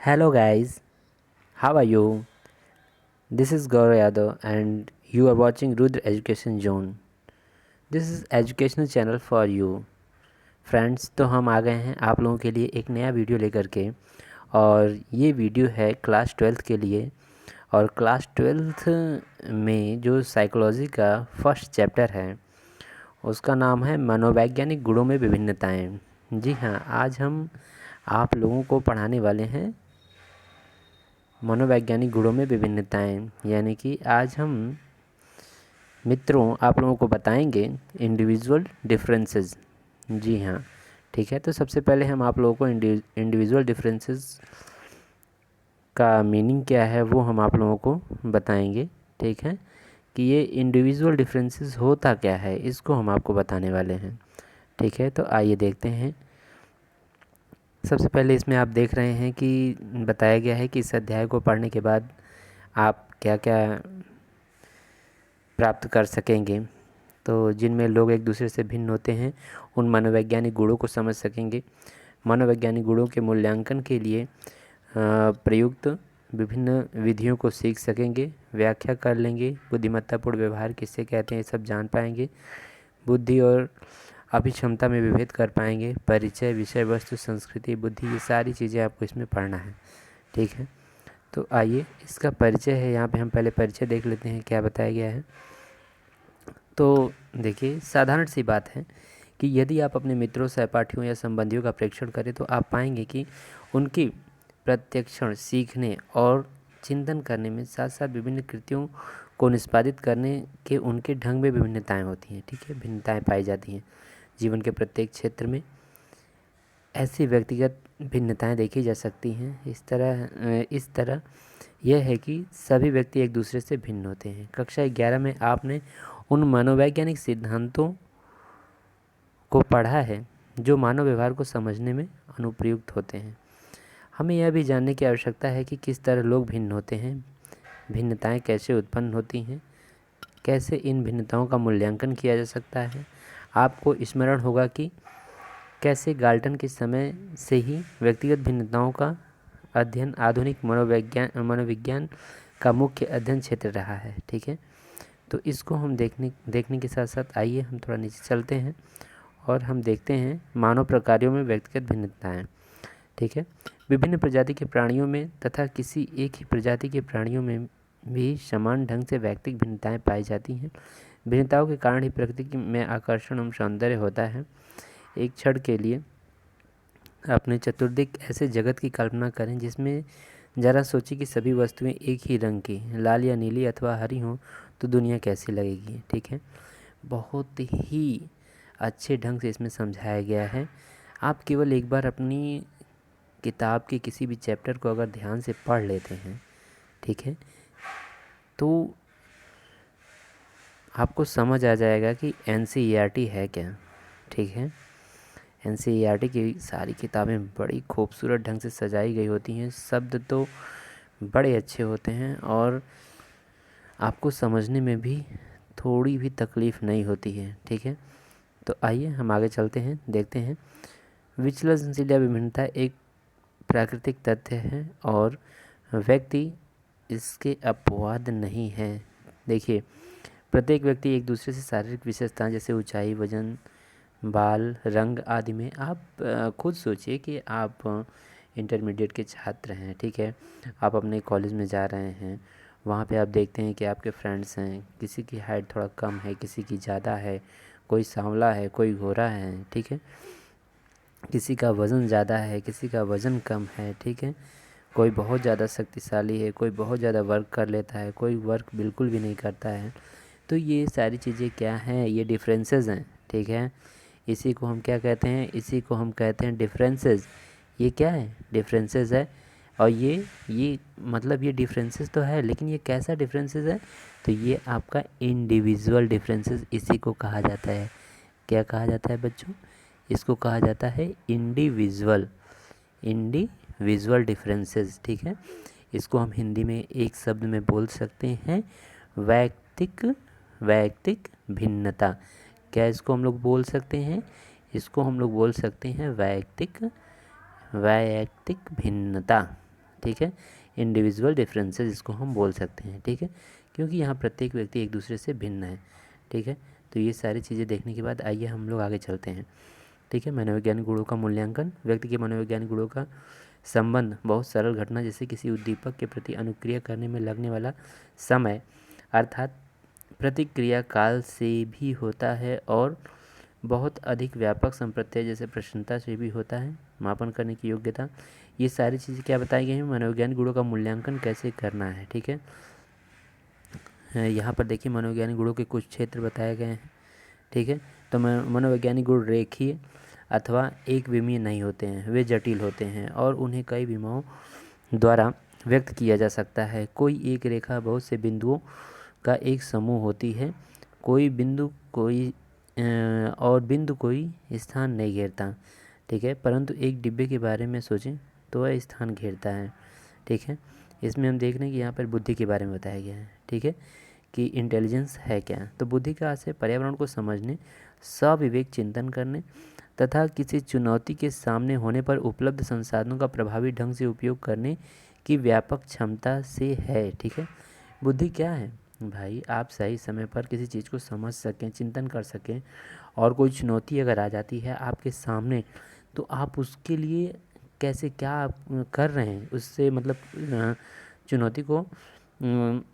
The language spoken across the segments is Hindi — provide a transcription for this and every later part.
Hello guys, how are you? This is Gaurav Yadav and you are watching Rudra Education Zone. This is educational channel for you. Friends, तो हम आ गए हैं आप लोगों के लिए एक नया वीडियो लेकर के। और ये वीडियो है क्लास ट्वेल्थ के लिए। और क्लास ट्वेल्थ में जो साइकोलॉजी का फर्स्ट चैप्टर है उसका नाम है मनोवैज्ञानिक गुणों में विभिन्नताएं। जी हाँ, आज हम आप लोगों को पढ़ाने वाले हैं मनोवैज्ञानिक गुणों में विभिन्नताएं। यानी कि आज हम मित्रों आप लोगों को बताएंगे इंडिविजुअल डिफरेंसेस। जी हाँ, ठीक है। तो सबसे पहले हम आप लोगों को इंडिविजुअल डिफरेंसेस का मीनिंग क्या है वो हम आप लोगों को बताएंगे। ठीक है, कि ये इंडिविजुअल डिफरेंसेस होता क्या है इसको हम आपको बताने वाले हैं। ठीक है, तो आइए देखते हैं। सबसे पहले इसमें आप देख रहे हैं कि बताया गया है कि इस अध्याय को पढ़ने के बाद आप क्या क्या प्राप्त कर सकेंगे। तो जिनमें लोग एक दूसरे से भिन्न होते हैं उन मनोवैज्ञानिक गुणों को समझ सकेंगे। मनोवैज्ञानिक गुणों के मूल्यांकन के लिए प्रयुक्त विभिन्न विधियों को सीख सकेंगे, व्याख्या कर लेंगे, बुद्धिमत्तापूर्ण व्यवहार किससे कहते हैं ये सब जान पाएंगे, बुद्धि और अभिक्षमता में विभेद कर पाएंगे, परिचय, विषय वस्तु, संस्कृति, बुद्धि, ये सारी चीज़ें आपको इसमें पढ़ना है। ठीक है, तो आइए इसका परिचय है। यहाँ पे हम पहले परिचय देख लेते हैं क्या बताया गया है। तो देखिए, साधारण सी बात है कि यदि आप अपने मित्रों, सहपाठियों या संबंधियों का प्रेक्षण करें तो आप पाएंगे कि उनकी प्रत्यक्षण सीखने और चिंतन करने में साथ साथ विभिन्न कृतियों को निष्पादित करने के उनके ढंग में विभिन्नताएं होती हैं। ठीक है, भिन्नताएं पाई जाती हैं जीवन के प्रत्येक क्षेत्र में। ऐसी व्यक्तिगत भिन्नताएं देखी जा सकती हैं। इस तरह यह है कि सभी व्यक्ति एक दूसरे से भिन्न होते हैं। कक्षा 11 में आपने उन मनोवैज्ञानिक सिद्धांतों को पढ़ा है जो मानव व्यवहार को समझने में अनुप्रयुक्त होते हैं। हमें यह भी जानने की आवश्यकता है कि किस तरह लोग भिन्न होते हैं, भिन्नताएं कैसे उत्पन्न होती हैं, कैसे इन भिन्नताओं का मूल्यांकन किया जा सकता है। आपको स्मरण होगा कि कैसे गाल्टन के समय से ही व्यक्तिगत भिन्नताओं का अध्ययन आधुनिक मनोविज्ञान का मुख्य अध्ययन क्षेत्र रहा है। ठीक है, तो इसको हम देखने के साथ साथ आइए हम थोड़ा नीचे चलते हैं और हम देखते हैं मानव प्रकारों में व्यक्तिगत भिन्नताएं। ठीक है, विभिन्न प्रजाति के प्राणियों में तथा किसी एक ही प्रजाति के प्राणियों में भी समान ढंग से व्यक्तिगत भिन्नताएं पाई जाती हैं। भिन्नताओं के कारण ही प्रकृति में आकर्षण एवं सौंदर्य होता है। एक क्षण के लिए अपने चतुर्दिक ऐसे जगत की कल्पना करें जिसमें ज़रा सोचिए कि सभी वस्तुएं एक ही रंग की, लाल या नीली अथवा हरी हों, तो दुनिया कैसी लगेगी। ठीक है, बहुत ही अच्छे ढंग से इसमें समझाया गया है। आप केवल एक बार अपनी किताब के किसी भी चैप्टर को अगर ध्यान से पढ़ लेते हैं, ठीक है, तो आपको समझ आ जाएगा कि NCERT है क्या। ठीक है, NCERT की सारी किताबें बड़ी खूबसूरत ढंग से सजाई गई होती हैं। शब्द तो बड़े अच्छे होते हैं और आपको समझने में भी थोड़ी भी तकलीफ़ नहीं होती है। ठीक है, तो आइए हम आगे चलते हैं, देखते हैं। विचलनशील या विभिन्नता एक प्राकृतिक तथ्य है और व्यक्ति इसके अपवाद नहीं है। देखिए, प्रत्येक व्यक्ति एक दूसरे से शारीरिक विशेषताएं जैसे ऊंचाई, वजन, बाल, रंग आदि में आप खुद सोचिए कि आप इंटरमीडिएट के छात्र हैं। ठीक है, आप अपने कॉलेज में जा रहे हैं, वहाँ पे आप देखते हैं कि आपके फ्रेंड्स हैं, किसी की हाइट थोड़ा कम है, किसी की ज़्यादा है, कोई सांवला है, कोई गोरा है। ठीक है, किसी का वज़न ज़्यादा है, किसी का वज़न कम है। ठीक है, कोई बहुत ज़्यादा शक्तिशाली है, कोई बहुत ज़्यादा वर्क कर लेता है, कोई वर्क बिल्कुल भी नहीं करता है। तो ये सारी चीज़ें क्या हैं, ये डिफरेंसेस हैं। ठीक है, इसी को हम क्या कहते हैं, इसी को हम कहते हैं डिफरेंसेस। ये क्या है, डिफरेंसेस है। और ये मतलब ये डिफरेंसेस तो है, लेकिन ये कैसा डिफरेंसेस है, तो ये आपका इंडिविजुअल डिफरेंसेस इसी को कहा जाता है। क्या कहा जाता है बच्चों, इसको कहा जाता है इंडिविजुअल डिफरेंसेस। ठीक है, इसको हम हिंदी में एक शब्द में बोल सकते हैं, वैयक्तिक भिन्नता। क्या इसको हम लोग बोल सकते हैं, इसको हम लोग बोल सकते हैं वैयक्तिक भिन्नता। ठीक है, इंडिविजुअल डिफरेंसेस इसको हम बोल सकते हैं, ठीक है, क्योंकि यहाँ प्रत्येक व्यक्ति एक दूसरे से भिन्न है, ठीक है। तो ये सारी चीज़ें देखने के बाद आइए हम लोग आगे चलते हैं, ठीक है। मनोवैज्ञानिक गुणों का मूल्यांकन। व्यक्ति के मनोवैज्ञानिक गुणों का संबंध बहुत सरल घटना जैसे किसी उद्दीपक के प्रति अनुक्रिया करने में लगने वाला समय अर्थात प्रतिक्रिया काल से भी होता है और बहुत अधिक व्यापक संप्रत्यय जैसे प्रश्नता से भी होता है। मापन करने की योग्यता, ये सारी चीज़ें क्या बताई गई हैं, मनोवैज्ञानिक गुणों का मूल्यांकन कैसे करना है, ठीक है। यहाँ पर देखिए मनोवैज्ञानिक गुणों के कुछ क्षेत्र बताए गए हैं, ठीक है। तो मनोवैज्ञानिक गुण रेखीय अथवा एक विमीय नहीं होते हैं, वे जटिल होते हैं और उन्हें कई विमाओं द्वारा व्यक्त किया जा सकता है। कोई एक रेखा बहुत से बिंदुओं का एक समूह होती है, कोई बिंदु और बिंदु कोई स्थान नहीं घेरता, ठीक है, परंतु एक डिब्बे के बारे में सोचें तो वह स्थान घेरता है, ठीक है। इसमें हम देख रहे हैं कि यहाँ पर बुद्धि के बारे में बताया गया है, ठीक है, कि इंटेलिजेंस है क्या। तो बुद्धि का अर्थ है पर्यावरण को समझने, सविवेक चिंतन करने तथा किसी चुनौती के सामने होने पर उपलब्ध संसाधनों का प्रभावी ढंग से उपयोग करने की व्यापक क्षमता से है, ठीक है। बुद्धि क्या है भाई, आप सही समय पर किसी चीज़ को समझ सकें, चिंतन कर सकें और कोई चुनौती अगर आ जाती है आपके सामने तो आप उसके लिए कैसे क्या आप कर रहे हैं, उससे मतलब चुनौती को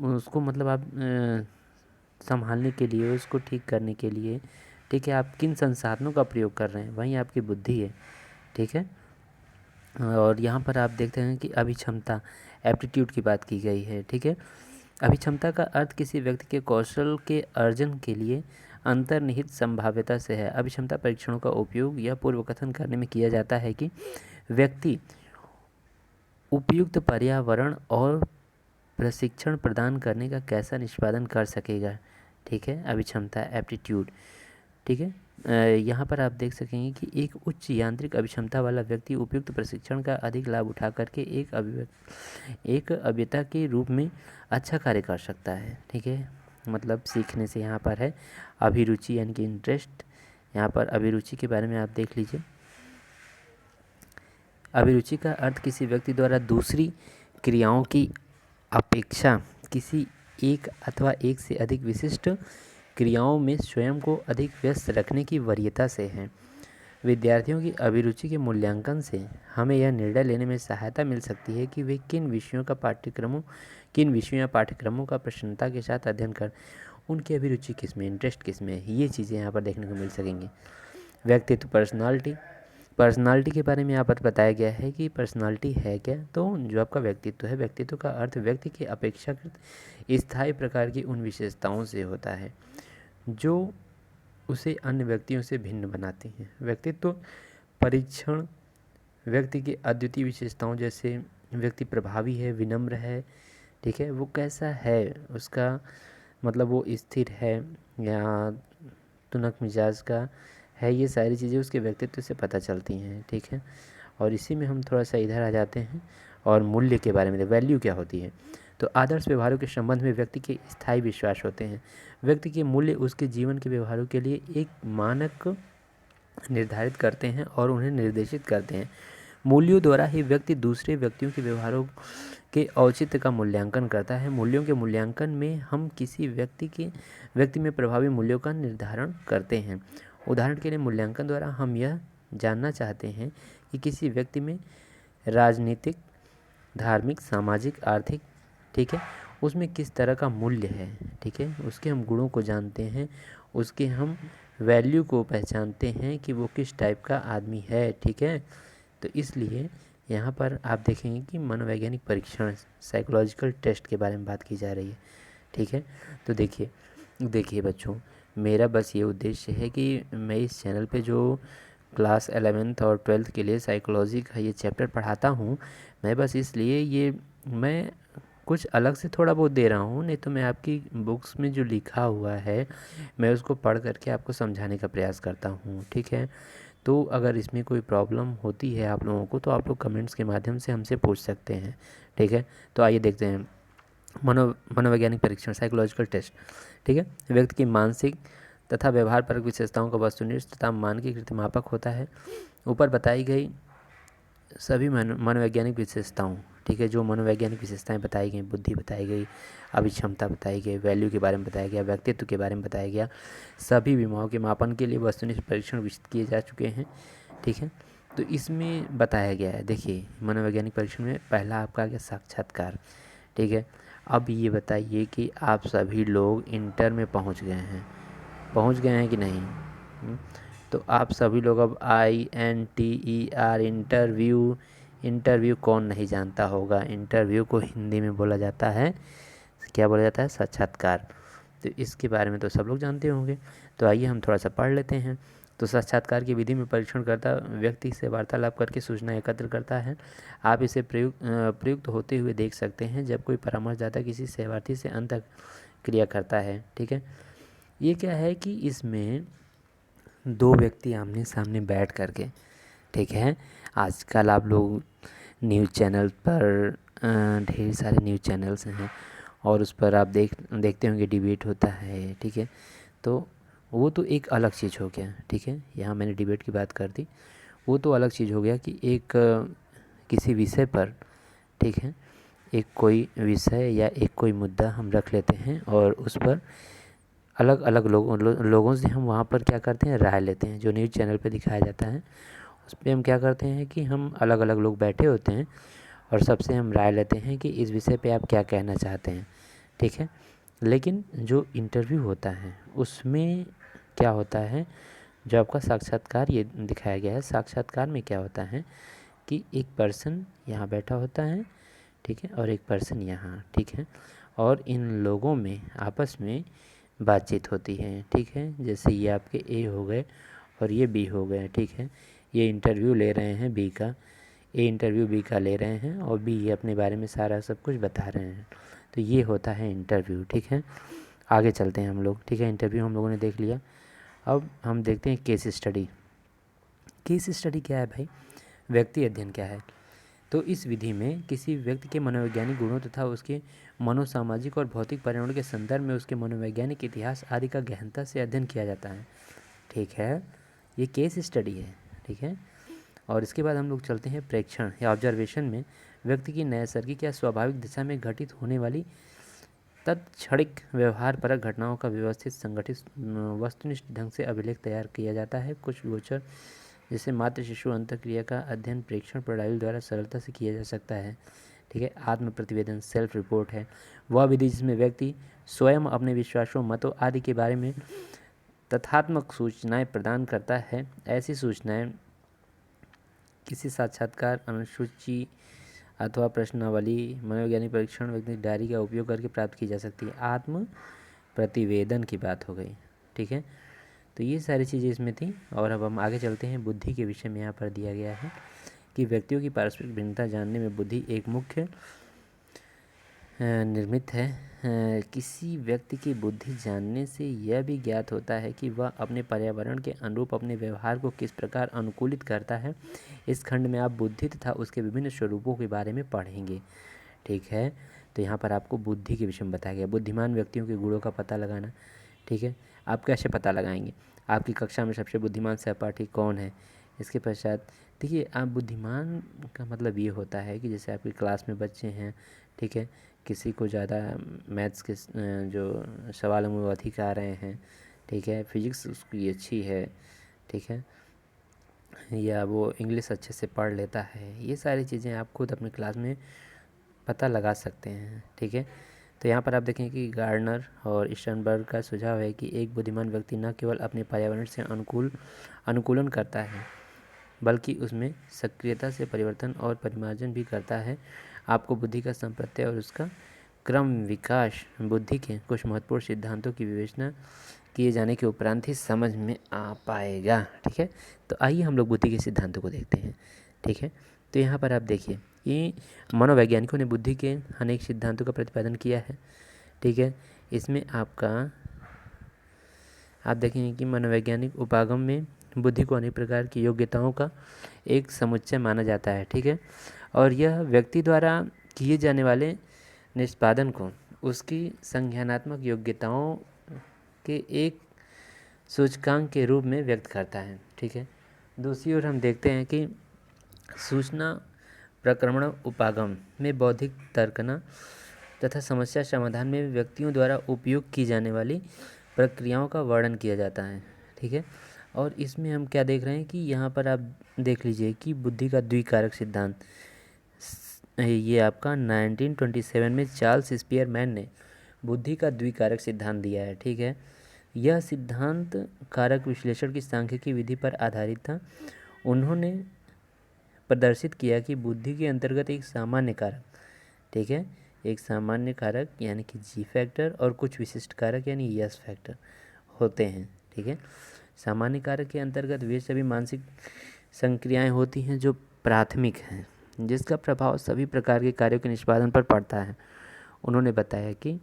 उसको मतलब आप संभालने के लिए, उसको ठीक करने के लिए, ठीक है, आप किन संसाधनों का प्रयोग कर रहे हैं, वहीं आपकी बुद्धि है, ठीक है। और यहाँ पर आप देखते हैं कि अभिक्षमता, एप्टीट्यूड की बात की गई है, ठीक है। अभिक्षमता का अर्थ किसी व्यक्ति के कौशल के अर्जन के लिए अंतर्निहित संभाव्यता से है। अभिक्षमता परीक्षणों का उपयोग यह पूर्व कथन करने में किया जाता है कि व्यक्ति उपयुक्त पर्यावरण और प्रशिक्षण प्रदान करने का कैसा निष्पादन कर सकेगा, ठीक है, अभिक्षमता एप्टीट्यूड, ठीक है। यहाँ पर आप देख सकेंगे कि एक उच्च यांत्रिक अभिक्षमता वाला व्यक्ति उपयुक्त प्रशिक्षण का अधिक लाभ उठा करके एक अभियंता के रूप में अच्छा कार्य कर सकता है, ठीक है। मतलब सीखने से यहाँ पर है अभिरुचि यानी कि इंटरेस्ट। यहाँ पर अभिरुचि के बारे में आप देख लीजिए। अभिरुचि का अर्थ किसी व्यक्ति द्वारा दूसरी क्रियाओं की अपेक्षा किसी एक अथवा एक से अधिक विशिष्ट क्रियाओं में स्वयं को अधिक व्यस्त रखने की वरीयता से है। विद्यार्थियों की अभिरुचि के मूल्यांकन से हमें यह निर्णय लेने में सहायता मिल सकती है कि वे किन विषयों या पाठ्यक्रमों का प्रसन्नता के साथ अध्ययन कर, उनकी अभिरुचि किस में, इंटरेस्ट किस में है, ये चीज़ें यहाँ पर देखने को मिल सकेंगी। व्यक्तित्व, पर्सनालिटी के बारे में यहाँ पर बताया गया है कि पर्सनालिटी है क्या, तो जो आपका व्यक्तित्व है, व्यक्तित्व का अर्थ व्यक्ति के अपेक्षाकृत स्थायी प्रकार की उन विशेषताओं से होता है जो उसे अन्य व्यक्तियों से भिन्न बनाती हैं। व्यक्तित्व परीक्षण व्यक्ति की अद्वितीय विशेषताओं जैसे व्यक्ति प्रभावी है, विनम्र है, ठीक है, वो कैसा है, उसका मतलब वो स्थिर है या तुनक मिजाज का है, ये सारी चीज़ें उसके व्यक्तित्व से पता चलती हैं, ठीक है। और इसी में हम थोड़ा सा इधर आ जाते हैं और मूल्य के बारे में, वैल्यू क्या होती है। तो आदर्श व्यवहारों के संबंध में व्यक्ति के स्थायी विश्वास होते हैं। व्यक्ति के मूल्य उसके जीवन के व्यवहारों के लिए एक मानक निर्धारित करते हैं और उन्हें निर्देशित करते हैं। मूल्यों द्वारा ही व्यक्ति दूसरे व्यक्तियों के व्यवहारों के औचित्य का मूल्यांकन करता है। मूल्यों के मूल्यांकन में हम किसी व्यक्ति में प्रभावी मूल्यों का निर्धारण करते हैं। उदाहरण के लिए मूल्यांकन द्वारा हम यह जानना चाहते हैं कि किसी व्यक्ति में राजनीतिक, धार्मिक, सामाजिक, आर्थिक, ठीक है, उसमें किस तरह का मूल्य है, ठीक है, उसके हम गुणों को जानते हैं, उसके हम वैल्यू को पहचानते हैं कि वो किस टाइप का आदमी है, ठीक है। तो इसलिए यहाँ पर आप देखेंगे कि मनोवैज्ञानिक परीक्षण, साइकोलॉजिकल टेस्ट के बारे में बात की जा रही है, ठीक है। तो देखिए बच्चों, मेरा बस ये उद्देश्य है कि मैं इस चैनल पे जो क्लास 11th और 12th के लिए साइकोलॉजी का ये चैप्टर पढ़ाता हूँ, मैं बस इसलिए ये मैं कुछ अलग से थोड़ा बहुत दे रहा हूँ, नहीं तो मैं आपकी बुक्स में जो लिखा हुआ है मैं उसको पढ़ करके आपको समझाने का प्रयास करता हूँ, ठीक है। तो अगर इसमें कोई प्रॉब्लम होती है आप लोगों को तो आप लोग कमेंट्स के माध्यम से हमसे पूछ सकते हैं, ठीक है। तो आइए देखते हैं मनोवैज्ञानिक परीक्षण, साइकोलॉजिकल टेस्ट, ठीक है। व्यक्ति की मानसिक तथा व्यवहार परक विशेषताओं का वस्तुनिष्ठ तथा मानकीकृत मापक होता है। ऊपर बताई गई सभी मनोवैज्ञानिक विशेषताओं, ठीक है। जो मनोवैज्ञानिक विशेषताएं बताई गई, बुद्धि बताई गई, अभिक्षमता बताई गई, वैल्यू के बारे में बताया गया, व्यक्तित्व के बारे में बताया गया, सभी विमाओं के मापन के लिए वस्तुनिष्ठ परीक्षण विकसित किए जा चुके हैं, ठीक है। तो इसमें बताया गया है, देखिए मनोवैज्ञानिक परीक्षण में पहला आपका आ गया साक्षात्कार, ठीक है। अब ये बताइए कि आप सभी लोग इंटर में पहुंच गए हैं कि नहीं? तो आप सभी लोग अब INTER इंटरव्यू कौन नहीं जानता होगा? इंटरव्यू को हिंदी में बोला जाता है, क्या बोला जाता है? साक्षात्कार। तो इसके बारे में तो सब लोग जानते होंगे। तो आइए हम थोड़ा सा पढ़ लेते हैं। तो साक्षात्कार की विधि में परीक्षणकर्ता व्यक्ति से वार्तालाप करके सूचना एकत्र करता है। आप इसे प्रयुक्त होते हुए देख सकते हैं जब कोई परामर्शदाता किसी सेवार्थी से अंत क्रिया करता है, ठीक है। ये क्या है कि इसमें दो व्यक्ति आमने सामने बैठ करके, ठीक है। आजकल आप लोग न्यूज़ चैनल पर ढेर सारे न्यूज़ चैनल्स हैं और उस पर आप देखते होंगे डिबेट होता है, ठीक है। तो वो तो एक अलग चीज़ हो गया, ठीक है। यहाँ मैंने डिबेट की बात कर दी, वो तो अलग चीज़ हो गया कि एक किसी विषय पर, ठीक है, एक कोई विषय या एक कोई मुद्दा हम रख लेते हैं और उस पर अलग अलग लोगों से हम वहाँ पर क्या करते हैं, राय लेते हैं। जो न्यूज़ चैनल पे दिखाया जाता है उस पर हम क्या करते हैं कि हम अलग अलग लोग बैठे होते हैं और सबसे हम राय लेते हैं कि इस विषय पे आप क्या कहना चाहते हैं, ठीक है। लेकिन जो इंटरव्यू होता है उसमें क्या होता है, जो आपका साक्षात्कार ये दिखाया गया है, साक्षात्कार में क्या होता है कि एक पर्सन यहाँ बैठा होता है, ठीक है, और एक पर्सन यहाँ, ठीक है, और इन लोगों में आपस में बातचीत होती है, ठीक है। जैसे ये आपके ए हो गए और ये बी हो गए, ठीक है। ये इंटरव्यू ले रहे हैं बी का, ए इंटरव्यू बी का ले रहे हैं और बी ये अपने बारे में सारा सब कुछ बता रहे हैं। तो ये होता है इंटरव्यू, ठीक है। आगे चलते हैं हम लोग, ठीक है। इंटरव्यू हम लोगों ने देख लिया। अब हम देखते हैं केस स्टडी। केस स्टडी क्या है भाई? व्यक्ति अध्ययन क्या है? तो इस विधि में किसी व्यक्ति के मनोवैज्ञानिक गुणों तथा उसके मनोसामाजिक और भौतिक पर्यावरण के संदर्भ में उसके मनोवैज्ञानिक इतिहास आदि का गहनता से अध्ययन किया जाता है, ठीक है। ये केस स्टडी है, ठीक है। और इसके बाद हम लोग चलते हैं प्रेक्षण या ऑब्जर्वेशन में। व्यक्ति की नैसर्गिक या स्वाभाविक दिशा में घटित होने वाली तत्क्षणिक व्यवहारपरक घटनाओं का व्यवस्थित, संगठित, वस्तुनिष्ठ ढंग से अभिलेख तैयार किया जाता है। कुछ गोचर जैसे मातृ शिशु अंतःक्रिया का अध्ययन प्रेक्षण प्रणाली द्वारा सरलता से किया जा सकता है, ठीक है। आत्म प्रतिवेदन, सेल्फ रिपोर्ट है वह विधि जिसमें व्यक्ति स्वयं अपने विश्वासों, मतों आदि के बारे में तथ्यात्मक सूचनाएं प्रदान करता है। ऐसी सूचनाएं किसी साक्षात्कार, अनुसूची अथवा प्रश्नावली, मनोवैज्ञानिक परीक्षण, व्यक्तिगत डायरी का उपयोग करके प्राप्त की जा सकती है। आत्म प्रतिवेदन की बात हो गई, ठीक है। तो ये सारी चीज़ें इसमें थी। और अब हम आगे चलते हैं। बुद्धि के विषय में यहाँ पर दिया गया है कि व्यक्तियों की पारस्परिक भिन्नता जानने में बुद्धि एक मुख्य निर्मित है। किसी व्यक्ति की बुद्धि जानने से यह भी ज्ञात होता है कि वह अपने पर्यावरण के अनुरूप अपने व्यवहार को किस प्रकार अनुकूलित करता है। इस खंड में आप बुद्धि तथा उसके विभिन्न स्वरूपों के बारे में पढ़ेंगे, ठीक है। तो यहाँ पर आपको बुद्धि के विषय में बताया गया। बुद्धिमान व्यक्तियों के गुणों का पता लगाना, ठीक है। आप कैसे पता लगाएंगे? आपकी कक्षा में सबसे बुद्धिमान सहपाठी कौन है? इसके पश्चात देखिए, आप बुद्धिमान का मतलब ये होता है कि जैसे आपकी क्लास में बच्चे हैं, ठीक है, किसी को ज़्यादा मैथ्स के जो सवाल हैं वो अधिक आ रहे हैं, ठीक है, फिजिक्स उसकी अच्छी है, ठीक है, या वो इंग्लिश अच्छे से पढ़ लेता है। ये सारी चीज़ें आप खुद अपनी क्लास में पता लगा सकते हैं, ठीक है। तो यहाँ पर आप देखें कि गार्डनर और स्टर्नबर्ग का सुझाव है कि एक बुद्धिमान व्यक्ति न केवल अपने पर्यावरण से अनुकूलन करता है बल्कि उसमें सक्रियता से परिवर्तन और परिमार्जन भी करता है। आपको बुद्धि का संप्रत्यय और उसका क्रम विकास बुद्धि के कुछ महत्वपूर्ण सिद्धांतों की विवेचना किए जाने के उपरांत ही समझ में आ पाएगा, ठीक है। तो आइए हम लोग बुद्धि के सिद्धांतों को देखते हैं, ठीक है। तो यहाँ पर आप देखिए, ये मनोवैज्ञानिकों ने बुद्धि के अनेक सिद्धांतों का प्रतिपादन किया है, ठीक है। इसमें आप देखेंगे कि मनोवैज्ञानिक उपागम में बुद्धि को अनेक प्रकार की योग्यताओं का एक समुच्चय माना जाता है, ठीक है। और यह व्यक्ति द्वारा किए जाने वाले निष्पादन को उसकी संज्ञानात्मक योग्यताओं के एक सूचकांक के रूप में व्यक्त करता है, ठीक है। दूसरी ओर हम देखते हैं कि सूचना प्रक्रमण उपागम में बौद्धिक तर्कना तथा समस्या समाधान में व्यक्तियों द्वारा उपयोग की जाने वाली प्रक्रियाओं का वर्णन किया जाता है। ठीक है, और इसमें हम क्या देख रहे हैं कि यहाँ पर आप देख लीजिए कि बुद्धि का द्विकारक सिद्धांत, ये आपका 1927 में चार्ल्स स्पीयरमैन ने बुद्धि का द्विकारक सिद्धांत दिया है। ठीक है, यह सिद्धांत कारक विश्लेषण की सांख्यिकी विधि पर आधारित था। उन्होंने प्रदर्शित किया कि बुद्धि के अंतर्गत एक सामान्य कारक, ठीक है, एक सामान्य कारक यानी कि जी फैक्टर और कुछ विशिष्ट कारक यानी यस फैक्टर होते हैं। ठीक है, सामान्य कारक के अंतर्गत वे सभी मानसिक संक्रियाएं होती हैं जो प्राथमिक हैं, जिसका प्रभाव सभी प्रकार के कार्यों के निष्पादन पर पड़ता है। उन्होंने बताया कि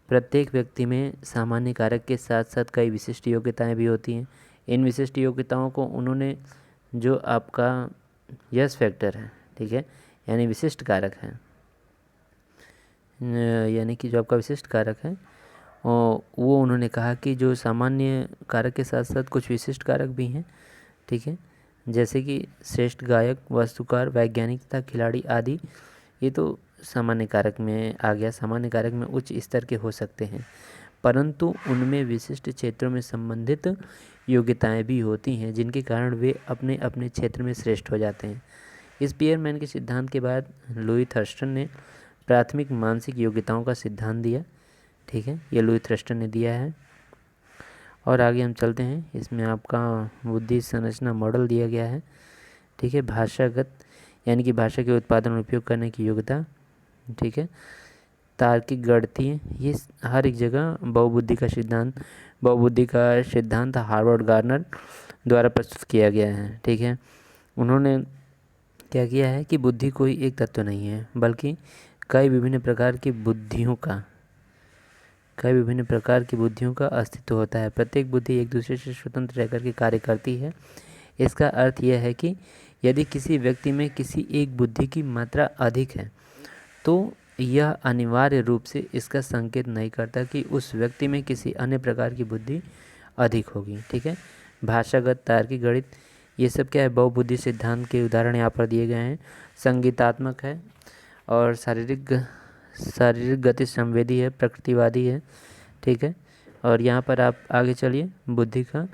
प्रत्येक व्यक्ति में सामान्य कारक के साथ साथ कई विशिष्ट योग्यताएं भी होती हैं। इन विशिष्ट योग्यताओं को उन्होंने जो आपका यस फैक्टर है, ठीक है, यानी विशिष्ट कारक है, यानी कि जो आपका विशिष्ट कारक है वो उन्होंने कहा कि जो सामान्य कारक के साथ साथ कुछ विशिष्ट कारक भी हैं। ठीक है, जैसे कि श्रेष्ठ गायक, वास्तुकार, वैज्ञानिक तथा खिलाड़ी आदि, ये तो सामान्य कारक में आ गया। सामान्य कारक में उच्च स्तर के हो सकते हैं, परंतु उनमें विशिष्ट क्षेत्रों में संबंधित योग्यताएं भी होती हैं जिनके कारण वे अपने अपने क्षेत्र में श्रेष्ठ हो जाते हैं। स्पीयरमैन के सिद्धांत के बाद लुई थर्स्टन ने प्राथमिक मानसिक योग्यताओं का सिद्धांत दिया। ठीक है, ये लुई थर्स्टन ने दिया है। और आगे हम चलते हैं, इसमें आपका बुद्धि संरचना मॉडल दिया गया है। ठीक है, भाषागत यानी कि भाषा के उत्पादन और उपयोग करने की योग्यता। ठीक है, तार्किक गणितीय, ये हर एक जगह बहुबुद्धि का सिद्धांत हार्वर्ड गार्नर द्वारा प्रस्तुत किया गया है। ठीक है, उन्होंने क्या किया है कि बुद्धि कोई एक तत्व नहीं है, बल्कि कई विभिन्न प्रकार की बुद्धियों का अस्तित्व होता है। प्रत्येक बुद्धि एक दूसरे से स्वतंत्र रहकर के कार्य करती है। इसका अर्थ यह है कि यदि किसी व्यक्ति में किसी एक बुद्धि की मात्रा अधिक है तो यह अनिवार्य रूप से इसका संकेत नहीं करता कि उस व्यक्ति में किसी अन्य प्रकार की बुद्धि अधिक होगी। ठीक है, भाषागत, तार्किक, गणित, ये सब क्या है, बहुबुद्धि सिद्धांत के उदाहरण यहाँ पर दिए गए हैं। संगीतात्मक है और शारीरिक गति संवेदी है, प्रकृतिवादी है। ठीक है, और यहाँ पर आप आगे चलिए, बुद्धि का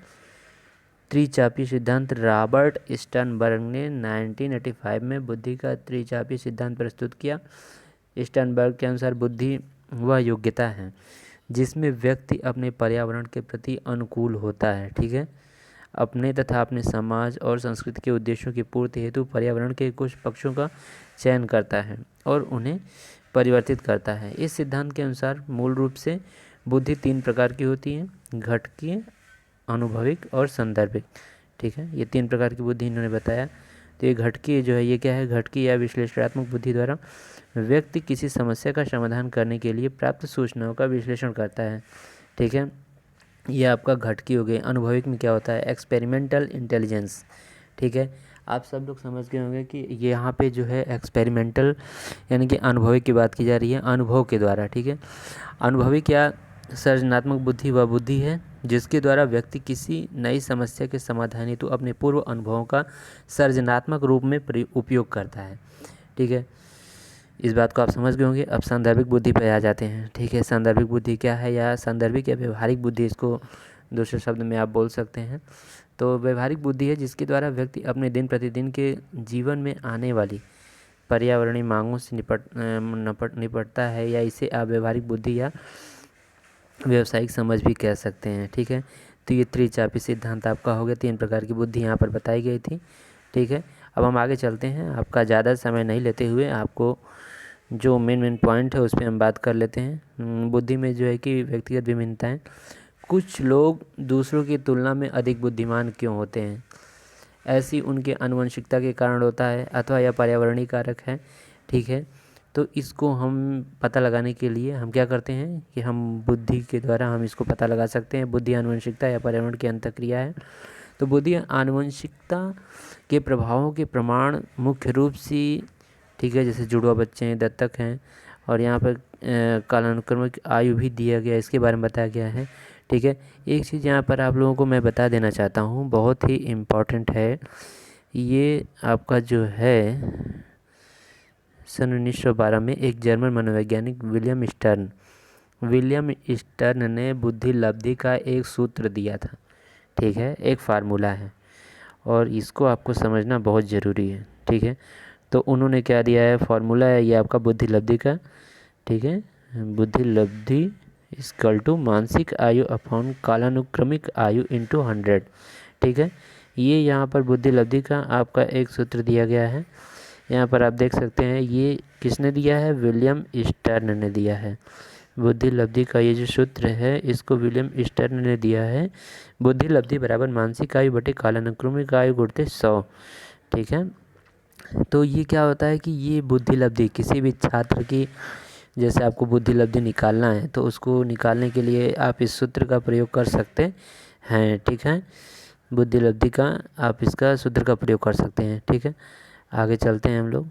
त्रिचापी सिद्धांत, रॉबर्ट स्टर्नबर्ग ने 1985 में बुद्धि का त्रिचापी सिद्धांत प्रस्तुत किया। स्टर्नबर्ग के अनुसार बुद्धि वह योग्यता है जिसमें व्यक्ति अपने पर्यावरण के प्रति अनुकूल होता है। ठीक है, अपने तथा अपने समाज और संस्कृति के उद्देश्यों की पूर्ति हेतु पर्यावरण के कुछ पक्षों का चयन करता है और उन्हें परिवर्तित करता है। इस सिद्धांत के अनुसार मूल रूप से बुद्धि 3 प्रकार की होती है, घटकीय, अनुभविक और संदर्भिक। ठीक है, ये 3 प्रकार की बुद्धि इन्होंने बताया। तो ये घटकीय जो है, ये क्या है, घटकीय या विश्लेषणात्मक बुद्धि द्वारा व्यक्ति किसी समस्या का समाधान करने के लिए प्राप्त सूचनाओं का विश्लेषण करता है। ठीक है, ये आपका घटकीय हो गया। अनुभविक में क्या होता है, एक्सपेरिमेंटल इंटेलिजेंस। ठीक है, आप सब लोग समझ गए होंगे कि यहाँ पे जो है एक्सपेरिमेंटल यानी कि अनुभवी की बात की जा रही है, अनुभव के द्वारा। ठीक है, अनुभवी क्या, सृजनात्मक बुद्धि वह बुद्धि है जिसके द्वारा व्यक्ति किसी नई समस्या के समाधान हेतु अपने पूर्व अनुभवों का सृजनात्मक रूप में उपयोग करता है। ठीक है, इस बात को आप समझ गए होंगे। अब सांदर्भिक बुद्धि पर आ जाते हैं। ठीक है, सांदर्भिक बुद्धि क्या है, या सांदर्भिक या व्यवहारिक बुद्धि, इसको दूसरे शब्द में आप बोल सकते हैं। तो व्यवहारिक बुद्धि है जिसके द्वारा व्यक्ति अपने दिन प्रतिदिन के जीवन में आने वाली पर्यावरणीय मांगों से निपटता है, या इसे आप व्यवहारिक बुद्धि या व्यवसायिक समझ भी कह सकते हैं। ठीक है, तो ये त्रिचापी सिद्धांत आपका हो गया। 3 प्रकार की बुद्धि यहाँ पर बताई गई थी। ठीक है, अब हम आगे चलते हैं, आपका ज़्यादा समय नहीं लेते हुए आपको जो मेन पॉइंट है उस पर हम बात कर लेते हैं। बुद्धि में जो है कि व्यक्तिगत विभिन्नताएं, कुछ लोग दूसरों की तुलना में अधिक बुद्धिमान क्यों होते हैं, ऐसी उनके आनुवंशिकता के कारण होता है अथवा यह पर्यावरणीय कारक है। ठीक है, तो इसको हम पता लगाने के लिए हम क्या करते हैं कि हम बुद्धि के द्वारा हम इसको पता लगा सकते हैं। बुद्धि आनुवंशिकता या पर्यावरण की अंतःक्रिया है। तो बुद्धि आनुवंशिकता के प्रभावों के प्रमाण मुख्य रूप से, ठीक है, जैसे जुड़वा बच्चे हैं, दत्तक हैं, और यहाँ पर कालानुक्रमिक आयु भी दिया गया, इसके बारे में बताया गया है। ठीक है, एक चीज़ यहाँ पर आप लोगों को मैं बता देना चाहता हूँ, बहुत ही इम्पॉर्टेंट है। ये आपका जो है सन 1912 में एक जर्मन मनोवैज्ञानिक विलियम स्टर्न ने बुद्धि लब्धि का एक सूत्र दिया था, ठीक है, एक फार्मूला है और इसको आपको समझना बहुत ज़रूरी है, ठीक है। तो उन्होंने क्या दिया है, फार्मूला है ये आपका बुद्धि लब्धि का, ठीक है। बुद्धि लब्धि इक्वल टू मानसिक आयु अपॉन कालानुक्रमिक आयु इंटू 100, ठीक है। ये यहाँ पर बुद्धि लब्धि का आपका एक सूत्र दिया गया है। यहाँ पर आप देख सकते हैं ये किसने दिया है, विलियम स्टर्न ने दिया है। बुद्धि लब्धि का ये जो सूत्र है इसको विलियम स्टर्न ने दिया है। बुद्धि लब्धि बराबर मानसिक आयु बटे कालानुक्रमिक आयु गुणित 100, ठीक है। तो ये क्या होता है कि ये बुद्धि लब्धि किसी भी छात्र की, जैसे आपको बुद्धि लब्धि निकालना है तो उसको निकालने के लिए आप इस सूत्र का प्रयोग कर सकते हैं, ठीक है। बुद्धि लब्धि का आप इसका सूत्र का प्रयोग कर सकते हैं, ठीक है। आगे चलते हैं हम लोग।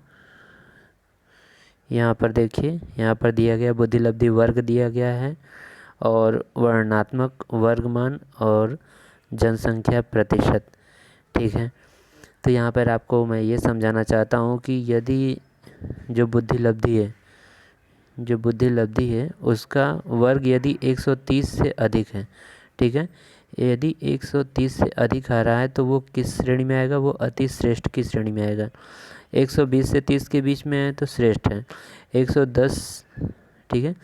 यहाँ पर देखिए, यहाँ पर दिया गया बुद्धि लब्धि वर्ग दिया गया है और वर्णनात्मक वर्गमान और जनसंख्या प्रतिशत, ठीक है। तो यहाँ पर आपको मैं ये समझाना चाहता हूँ कि यदि जो बुद्धि लब्धि है उसका वर्ग यदि 130 से अधिक है, ठीक है, यदि 130 से अधिक आ रहा है तो वो किस श्रेणी में आएगा, वो अति श्रेष्ठ की श्रेणी में आएगा। 120 से 30 के बीच में है तो श्रेष्ठ है। 110, ठीक है,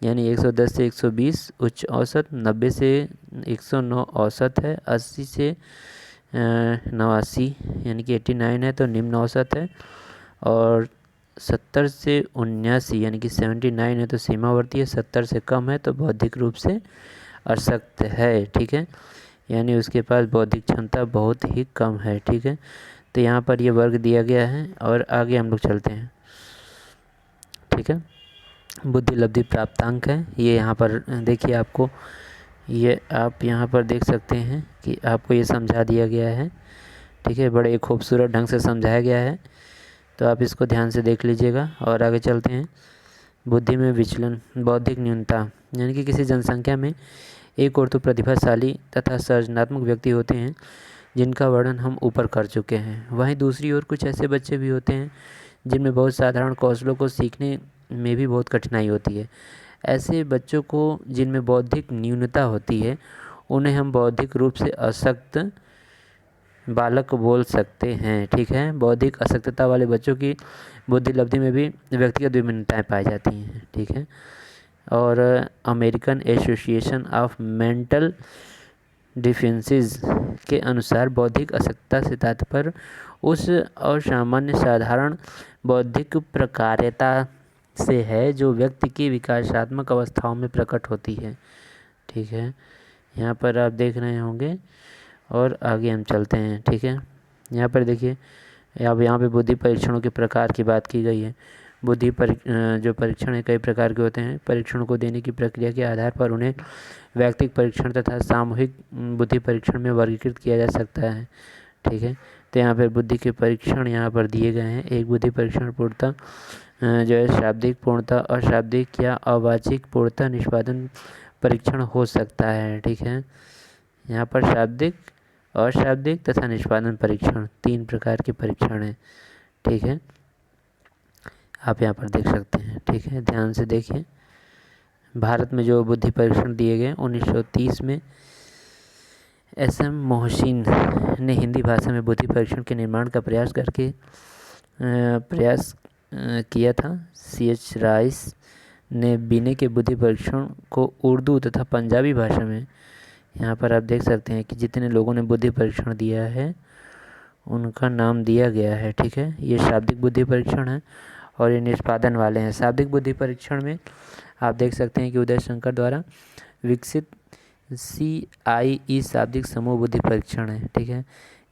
यानी 110 से 120 उच्च औसत, 90 से 109 औसत है, 80 से 89 यानी कि 89 है तो निम्न औसत है, और 70 से 79 यानी कि 79 है तो सीमावर्ती है, 70 से कम है तो बौद्धिक रूप से अशक्त है, ठीक है, यानी उसके पास बौद्धिक क्षमता बहुत ही कम है, ठीक है। तो यहाँ पर ये वर्ग दिया गया है और आगे हम लोग चलते हैं, ठीक है। बुद्धि लब्धि प्राप्तांक है ये, यहाँ पर देखिए आपको ये आप यहाँ पर देख सकते हैं कि आपको ये समझा दिया गया है, ठीक है, बड़े खूबसूरत ढंग से समझाया गया है, तो आप इसको ध्यान से देख लीजिएगा और आगे चलते हैं। बुद्धि में विचलन, बौद्धिक न्यूनता, यानी कि किसी जनसंख्या में एक और तो प्रतिभाशाली तथा सृजनात्मक व्यक्ति होते हैं जिनका वर्णन हम ऊपर कर चुके हैं, वहीं दूसरी ओर कुछ ऐसे बच्चे भी होते हैं जिनमें बहुत साधारण कौशलों को सीखने में भी बहुत कठिनाई होती है। ऐसे बच्चों को जिनमें बौद्धिक न्यूनता होती है उन्हें हम बौद्धिक रूप से अशक्त बालक बोल सकते हैं, ठीक है। बौद्धिक अशक्तता वाले बच्चों की बुद्धि लब्धि में भी व्यक्तिगत विभिन्नताएं पाई जाती हैं, ठीक है। और American association of mental defences के अनुसार बौद्धिक अशक्तता से तात्पर्य उस असामान्य साधारण बौद्धिक प्रकार्यता से है जो व्यक्ति की विकासात्मक अवस्थाओं में प्रकट होती है, ठीक है। यहाँ पर आप देख रहे होंगे और आगे हम चलते हैं, ठीक है। यहाँ पर देखिए, अब यहाँ पे बुद्धि परीक्षणों के प्रकार की बात की गई है। जो परीक्षण है कई प्रकार के होते हैं। परीक्षणों को देने की प्रक्रिया के आधार पर उन्हें व्यक्तिगत परीक्षण तथा सामूहिक बुद्धि परीक्षण में वर्गीकृत किया जा सकता है, ठीक है। तो यहाँ पर बुद्धि के परीक्षण यहाँ पर दिए गए हैं। एक बुद्धि परीक्षण पूर्णतः जो है शाब्दिक पूर्णतः, अशाब्दिक या अवाचिक पूर्णतः निष्पादन परीक्षण हो सकता है, ठीक है। यहाँ पर शाब्दिक, अशाब्दिक तथा निष्पादन परीक्षण 3 प्रकार के परीक्षण हैं, ठीक है। आप यहाँ पर देख सकते हैं, ठीक है, ध्यान से देखिए। भारत में जो बुद्धि परीक्षण दिए गए 1930 में SM मोहसिन ने हिंदी भाषा में बुद्धि परीक्षण के निर्माण का प्रयास किया था। CH राइस ने बीने के बुद्धि परीक्षण को उर्दू तथा पंजाबी भाषा में, यहाँ पर आप देख सकते हैं कि जितने लोगों ने बुद्धि परीक्षण दिया है उनका नाम दिया गया है, ठीक है। ये शाब्दिक बुद्धि परीक्षण है और ये निष्पादन वाले हैं। शाब्दिक बुद्धि परीक्षण में आप देख सकते हैं कि उदय शंकर द्वारा विकसित CIE शाब्दिक समूह बुद्धि परीक्षण है, ठीक है।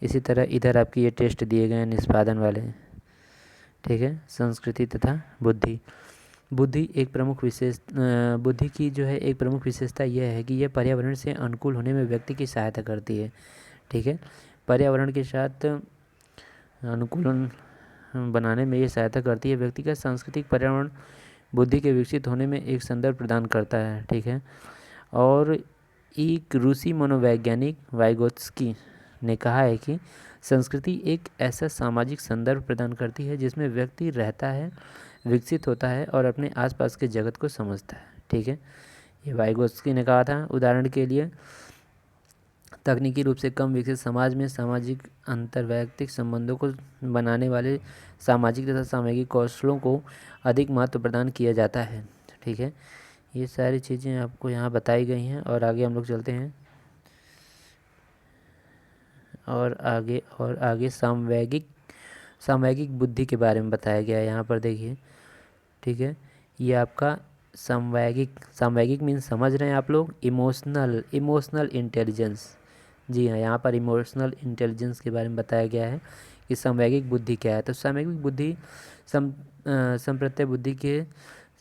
इसी तरह इधर आपके ये टेस्ट दिए गए हैं निष्पादन वाले, ठीक है। संस्कृति तथा बुद्धि, बुद्धि की जो है एक प्रमुख विशेषता यह है कि यह पर्यावरण से अनुकूल होने में व्यक्ति की सहायता करती है, ठीक है। पर्यावरण के साथ अनुकूलन बनाने में ये सहायता करती है। व्यक्ति का सांस्कृतिक पर्यावरण बुद्धि के विकसित होने में एक संदर्भ प्रदान करता है, ठीक है। और एक रूसी मनोवैज्ञानिक वाइगोत्स्की ने कहा है कि संस्कृति एक ऐसा सामाजिक संदर्भ प्रदान करती है जिसमें व्यक्ति रहता है, विकसित होता है और अपने आसपास के जगत को समझता है। ठीक है, ये वाइगोत्स्की ने कहा था। उदाहरण के लिए तकनीकी रूप से कम विकसित समाज में सामाजिक अंतर्वैयक्तिक संबंधों को बनाने वाले सामाजिक तथा सामूहिक कौशलों को अधिक महत्व प्रदान किया जाता है। ठीक है, ये सारी चीज़ें आपको यहाँ बताई गई हैं। और आगे हम लोग चलते हैं और आगे सामवेगिक बुद्धि के बारे में बताया गया है यहाँ पर, देखिए। ठीक है, ये आपका सामवेगिक मीन्स समझ रहे हैं आप लोग, इमोशनल इंटेलिजेंस। जी हाँ, यहाँ पर इमोशनल इंटेलिजेंस के बारे में बताया गया है कि सामवेगिक बुद्धि क्या है। तो सामवेगिक बुद्धि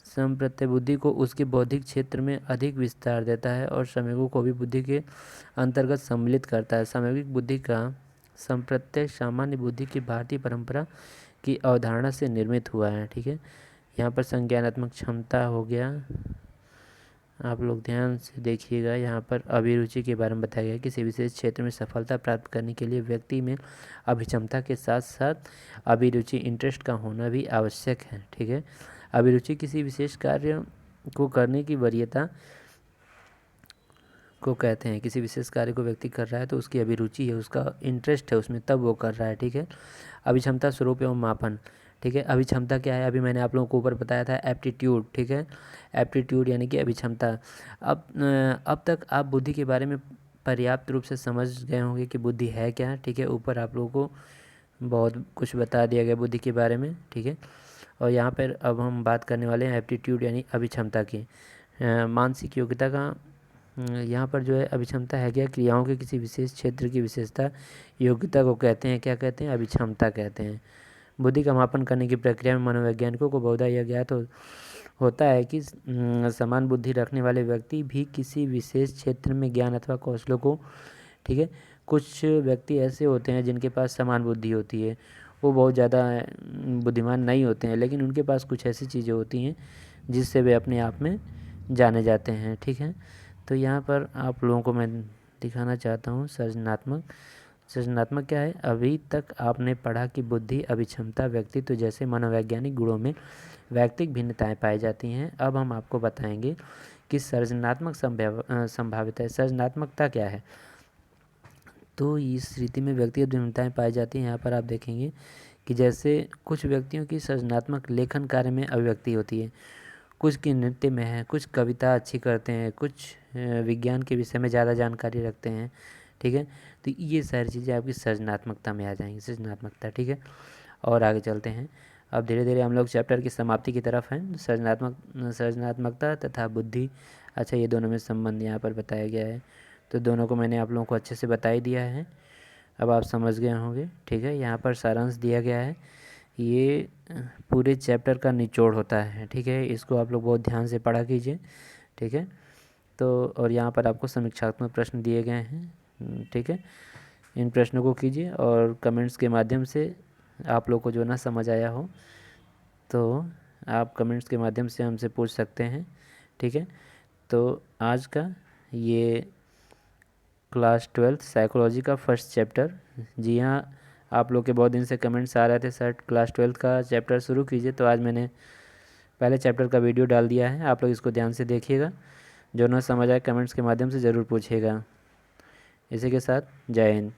संप्रत्यय बुद्धि को उसके बौद्धिक क्षेत्र में अधिक विस्तार देता है और सामवेगों को भी बुद्धि के अंतर्गत सम्मिलित करता है। सामवेगिक बुद्धि का संप्रत्यय सामान्य बुद्धि की भारतीय परंपरा की अवधारणा से निर्मित हुआ है। ठीक है, यहाँ पर संज्ञानात्मक क्षमता हो गया, आप लोग ध्यान से देखिएगा। यहाँ पर अभिरुचि के बारे में बताया गया है। किसी विशेष क्षेत्र में सफलता प्राप्त करने के लिए व्यक्ति में अभिक्षमता के साथ साथ अभिरुचि इंटरेस्ट का होना भी आवश्यक है। ठीक है, अभिरुचि किसी विशेष कार्य को करने की वरीयता को कहते हैं। किसी विशेष कार्य को व्यक्ति कर रहा है तो उसकी अभिरुचि है, उसका इंटरेस्ट है उसमें, तब वो कर रहा है। ठीक है, अभिक्षमता स्वरूप एवं मापन। ठीक है, अभिक्षमता क्या है, अभी मैंने आप लोगों को ऊपर बताया था, एप्टीट्यूड। ठीक है, एप्टीट्यूड यानी कि अभिक्षमता। अब तक आप बुद्धि के बारे में पर्याप्त रूप से समझ गए होंगे कि बुद्धि है क्या। ठीक है, ऊपर आप लोगों को बहुत कुछ बता दिया गया बुद्धि के बारे में। ठीक है, और यहाँ पर अब हम बात करने वाले हैं एप्टीट्यूड यानी अभिक्षमता की। मानसिक योग्यता का यहाँ पर जो है अभिक्षमता है क्या, क्रियाओं के किसी विशेष क्षेत्र की विशेषता योग्यता को कहते हैं। क्या कहते हैं, अभिक्षमता कहते हैं। बुद्धि का मापन करने की प्रक्रिया में मनोवैज्ञानिकों को बहुधा यह ज्ञात होता है कि समान बुद्धि रखने वाले व्यक्ति भी किसी विशेष क्षेत्र में ज्ञान अथवा कौशलों को, ठीक है, कुछ व्यक्ति ऐसे होते हैं जिनके पास समान बुद्धि होती है, वो बहुत ज़्यादा बुद्धिमान नहीं होते हैं, लेकिन उनके पास कुछ ऐसी चीज़ें होती हैं जिससे वे अपने आप में जाने जाते हैं। ठीक है, तो यहाँ पर आप लोगों को मैं दिखाना चाहता हूँ सृजनात्मक क्या है। अभी तक आपने पढ़ा कि बुद्धि, अभिक्षमता, व्यक्तित्व जैसे मनोवैज्ञानिक गुणों में वैयक्तिक भिन्नताएं पाई जाती हैं। अब हम आपको बताएंगे कि सृजनात्मक संभावित है। सृजनात्मकता क्या है, तो इस स्थिति में व्यक्तिगत भिन्नताएं पाई जाती हैं। यहाँ पर आप देखेंगे कि जैसे कुछ व्यक्तियों की सृजनात्मक लेखन कार्य में अभिव्यक्ति होती है, कुछ की नृत्य में है, कुछ कविता अच्छी करते हैं, कुछ विज्ञान के विषय में ज़्यादा जानकारी रखते हैं। ठीक है, तो ये सारी चीज़ें आपकी सृजनात्मकता में आ जाएंगी, सृजनात्मकता। ठीक है, और आगे चलते हैं। अब धीरे धीरे हम लोग चैप्टर की समाप्ति की तरफ हैं। सृजनात्मकता तथा बुद्धि, अच्छा, ये दोनों में संबंध यहाँ पर बताया गया है, तो दोनों को मैंने आप लोगों को अच्छे से बता ही दिया है, अब आप समझ गए होंगे। ठीक है, यहाँ पर सारांश दिया गया है, ये पूरे चैप्टर का निचोड़ होता है। ठीक है, इसको आप लोग बहुत ध्यान से पढ़ा कीजिए। ठीक है, तो और यहाँ पर आपको समीक्षात्मक प्रश्न दिए गए हैं। ठीक है, इन प्रश्नों को कीजिए और कमेंट्स के माध्यम से आप लोग को जो ना समझ आया हो तो आप कमेंट्स के माध्यम से हमसे पूछ सकते हैं। ठीक है, तो आज का ये क्लास 12 साइकोलॉजी का फर्स्ट चैप्टर, जी हाँ, आप लोग के बहुत दिन से कमेंट्स आ रहे थे सर क्लास 12 का चैप्टर शुरू कीजिए, तो आज मैंने पहले चैप्टर का वीडियो डाल दिया है, आप लोग इसको ध्यान से देखिएगा। जो ना समझ आए कमेंट्स के माध्यम से ज़रूर पूछिएगा। इसी के साथ जय हिंद।